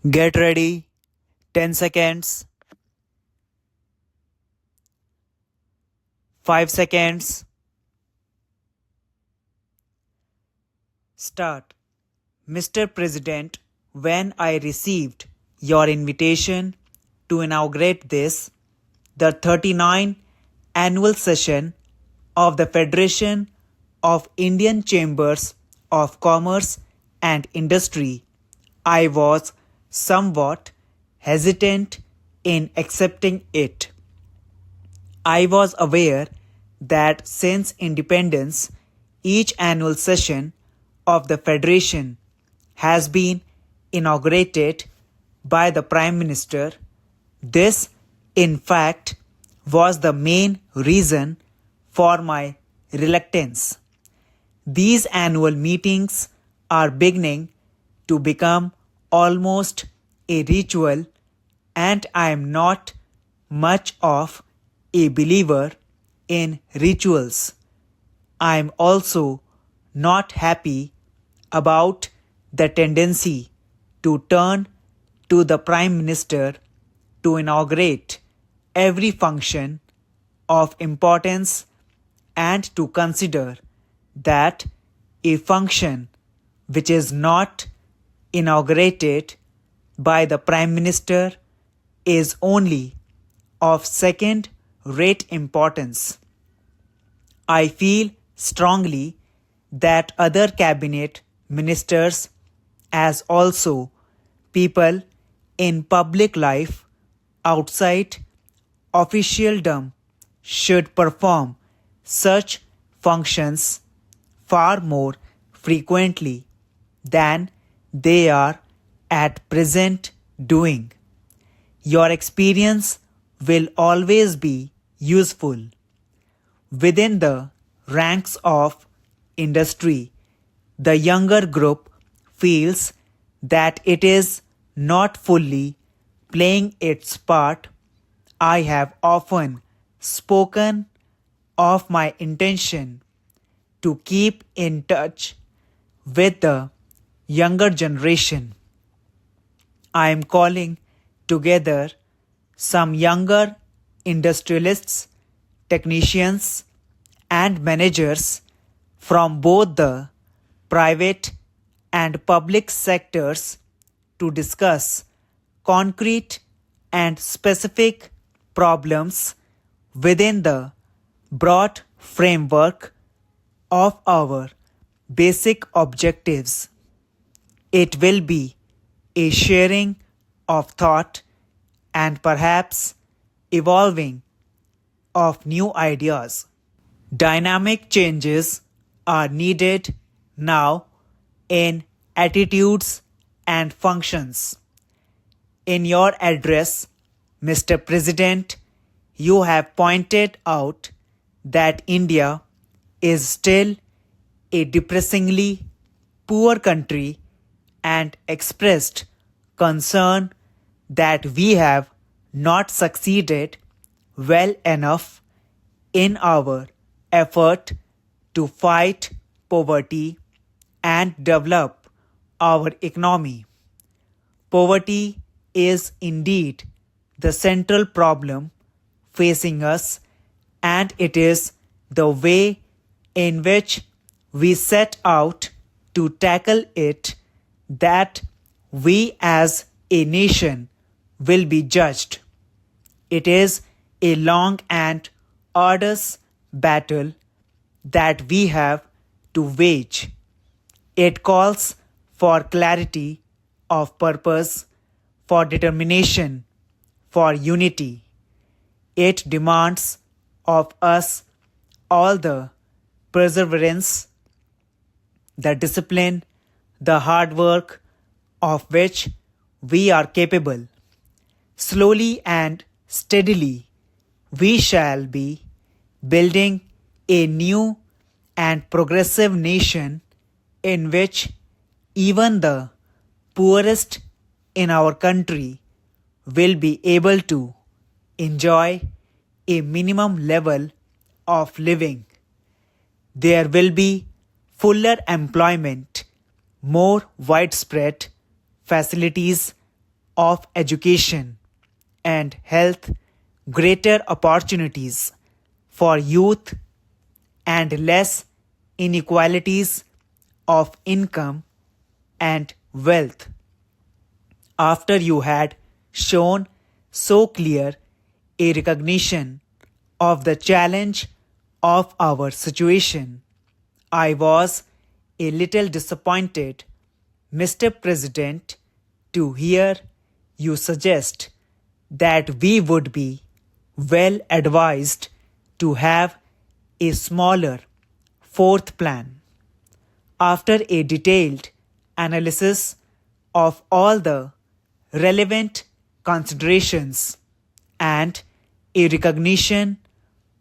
Get ready. 10 seconds. 5 seconds. Start. Mr. President, when I received your invitation to inaugurate the 39th annual session of the Federation of Indian Chambers of Commerce and Industry, I was somewhat hesitant in accepting it. I was aware that since independence, each annual session of the Federation has been inaugurated by the Prime Minister. This, in fact, was the main reason for my reluctance. These annual meetings are beginning to become almost a ritual, and I am not much of a believer in rituals. I am also not happy about the tendency to turn to the Prime Minister to inaugurate every function of importance and to consider that a function which is not inaugurated by the Prime Minister is only of second-rate importance. I feel strongly that other cabinet ministers, as also people in public life outside officialdom, should perform such functions far more frequently than they are at present doing. Your experience will always be useful. Within the ranks of industry, the younger group feels that it is not fully playing its part. I have often spoken of my intention to keep in touch with the younger generation. I am calling together some younger industrialists, technicians, and managers from both the private and public sectors to discuss concrete and specific problems within the broad framework of our basic objectives. It will be a sharing of thought and perhaps evolving of new ideas. Dynamic changes are needed now in attitudes and functions. In your address, Mr. President, you have pointed out that India is still a depressingly poor country and expressed concern that we have not succeeded well enough in our effort to fight poverty and develop our economy. Poverty is indeed the central problem facing us, and it is the way in which we set out to tackle it that we as a nation will be judged. It is a long and arduous battle that we have to wage. It calls for clarity of purpose, for determination, for unity. It demands of us all the perseverance, the discipline, the hard work of which we are capable. Slowly and steadily, we shall be building a new and progressive nation in which even the poorest in our country will be able to enjoy a minimum level of living. There will be fuller employment, more widespread facilities, of education and health, greater opportunities for youth, and less inequalities of income and wealth. After you had shown so clear a recognition of the challenge of our situation, I was a little disappointed, Mr. President, to hear you suggest that we would be well advised to have a smaller fourth plan. After a detailed analysis of all the relevant considerations and a recognition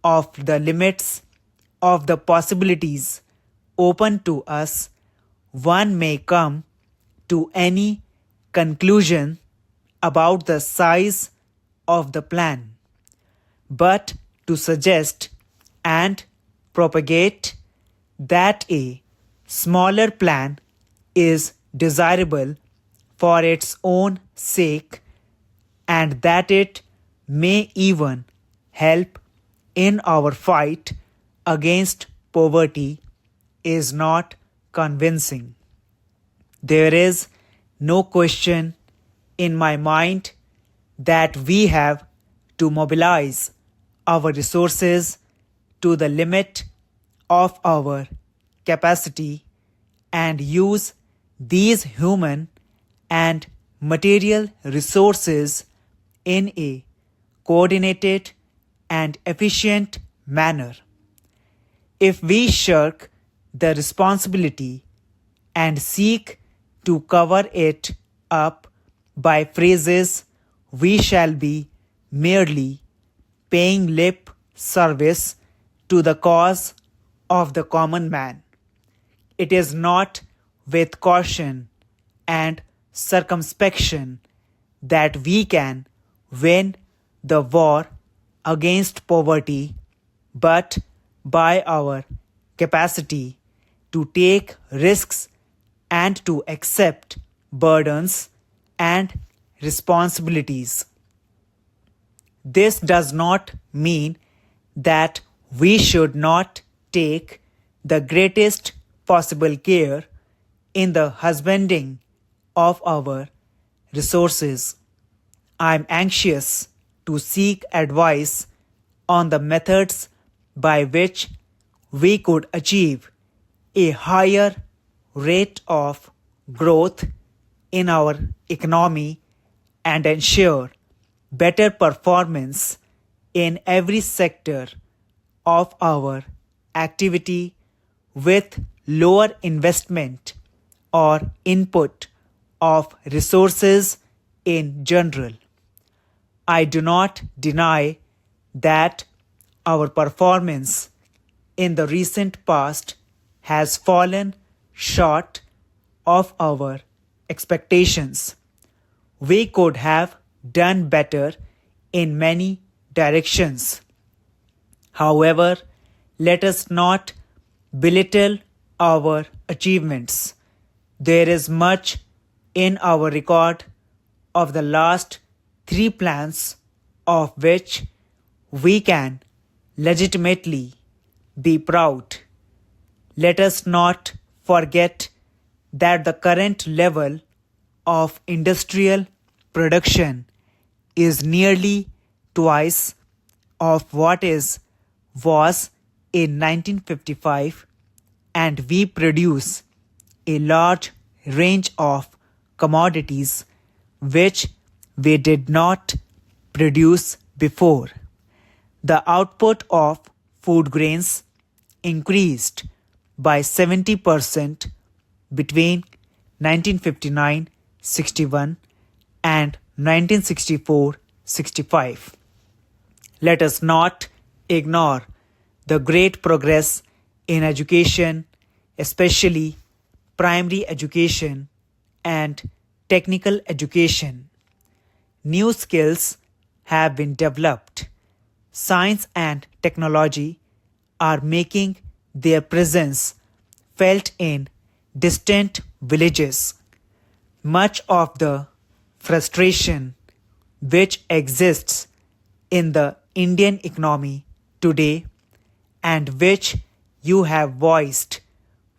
of the limits of the possibilities open to us, one may come to any conclusion about the size of the plan. But to suggest and propagate that a smaller plan is desirable for its own sake and that it may even help in our fight against poverty is not convincing. There is no question in my mind that we have to mobilize our resources to the limit of our capacity and use these human and material resources in a coordinated and efficient manner. If we shirk the responsibility and seek to cover it up by phrases, we shall be merely paying lip service to the cause of the common man. It is not with caution and circumspection that we can win the war against poverty, but by our capacity to take risks and to accept burdens and responsibilities. This does not mean that we should not take the greatest possible care in the husbanding of our resources. I am anxious to seek advice on the methods by which we could achieve a higher rate of growth in our economy and ensure better performance in every sector of our activity with lower investment or input of resources in general. I do not deny that our performance in the recent past has fallen short of our expectations. We could have done better in many directions. However, let us not belittle our achievements. There is much in our record of the last 3 plans of which we can legitimately be proud. Let us not forget that the current level of industrial production is nearly twice of what was in 1955, and we produce a large range of commodities which we did not produce before. The output of food grains increased by 70% between 1959-61 and 1964-65. Let us not ignore the great progress in education, especially primary education and technical education. New skills have been developed. Science and technology are making their presence felt in distant villages. Much of the frustration which exists in the Indian economy today and which you have voiced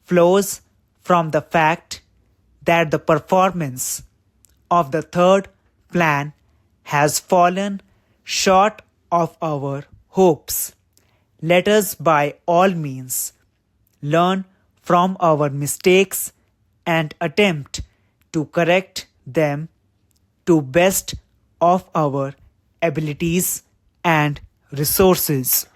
flows from the fact that the performance of the third plan has fallen short of our hopes. Let us by all means learn from our mistakes and attempt to correct them to best of our abilities and resources.